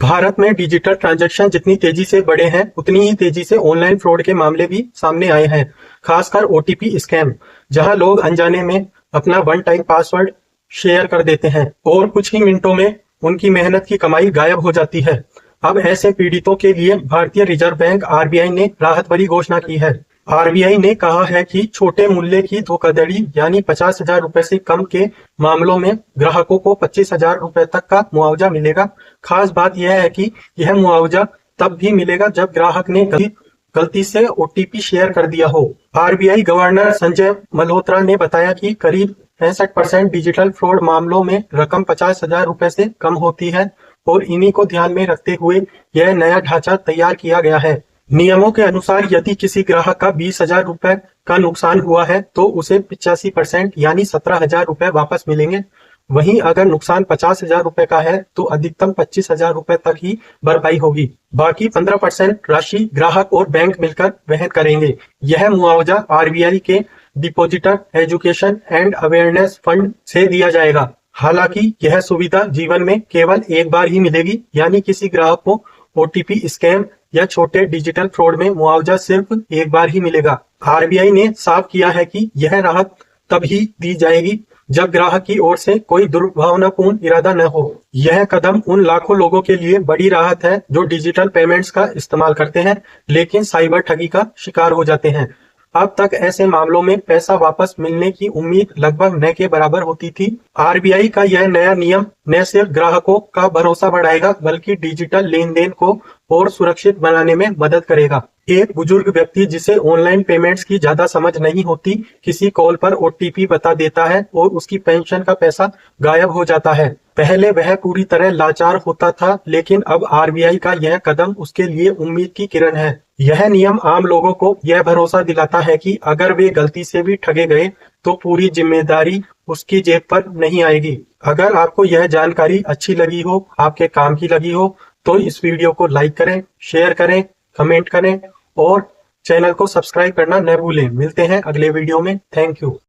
भारत में digital transaction जितनी तेजी से बढ़े हैं उतनी ही तेजी से ऑनलाइन फ्रॉड के मामले भी सामने आए हैं। खासकर ओटीपी स्कैम, जहां लोग अनजाने में अपना वन टाइम पासवर्ड शेयर कर देते हैं और कुछ ही मिनटों में उनकी मेहनत की कमाई गायब हो जाती है। अब ऐसे पीड़ितों के लिए भारतीय रिजर्व बैंक आरबीआई ने राहत भरी घोषणा की है। आरबीआई ने कहा है कि छोटे मूल्य की धोखाधड़ी यानी 50,000 रुपए से कम के मामलों में ग्राहकों को 25,000 रुपए तक का मुआवजा मिलेगा। खास बात यह है कि यह मुआवजा तब भी मिलेगा जब ग्राहक ने गलती से ओटीपी शेयर कर दिया हो। आरबीआई गवर्नर संजय मल्होत्रा ने बताया कि करीब 65% डिजिटल फ्रॉड मामलों में रकम 50,000 रुपए से कम होती है और इन्हीं को ध्यान में रखते हुए यह नया ढांचा तैयार किया गया है। नियमों के अनुसार यदि किसी ग्राहक का 20,000 रुपए का नुकसान हुआ है तो उसे 85% यानी 17,000 रुपए वापस मिलेंगे। वहीं अगर नुकसान 50,000 रुपए का है तो अधिकतम 25,000 रुपए तक ही भरपाई होगी। बाकी 15% राशि ग्राहक और बैंक मिलकर वहन करेंगे। यह मुआवजा आरबीआई के depositor education and awareness fund से दिया जाएगा। हालांकि यह सुविधा जीवन में केवल एक बार ही मिलेगी, यानी किसी ग्राहक को ओटीपी स्कैम या छोटे डिजिटल फ्रॉड में मुआवजा सिर्फ एक बार ही मिलेगा। आरबीआई ने साफ किया है कि यह राहत तब ही दी जाएगी जब ग्राहक की ओर से कोई दुर्भावनापूर्ण इरादा न हो। यह कदम उन लाखों लोगों के लिए बड़ी राहत है जो डिजिटल पेमेंट्स का इस्तेमाल करते हैं लेकिन साइबर ठगी का शिकार हो जाते हैं। अब तक ऐसे मामलों में पैसा वापस मिलने की उम्मीद लगभग न के बराबर होती थी। आरबीआई का यह नया नियम न सिर्फ ग्राहकों का भरोसा बढ़ाएगा बल्कि डिजिटल लेन देन को और सुरक्षित बनाने में मदद करेगा। एक बुजुर्ग व्यक्ति जिसे ऑनलाइन पेमेंट्स की ज्यादा समझ नहीं होती, किसी कॉल पर ओटीपी बता देता है और उसकी पेंशन का पैसा गायब हो जाता है। पहले वह पूरी तरह लाचार होता था, लेकिन अब आरबीआई का यह कदम उसके लिए उम्मीद की किरण है। यह नियम आम लोगों को यह भरोसा दिलाता है कि अगर वे गलती से भी ठगे गए तो पूरी जिम्मेदारी उसकी जेब पर नहीं आएगी। अगर आपको यह जानकारी अच्छी लगी हो, आपके काम की लगी हो, तो इस वीडियो को लाइक करें, शेयर करें, कमेंट करें और चैनल को सब्सक्राइब करना न भूलें। मिलते हैं अगले वीडियो में। Thank you.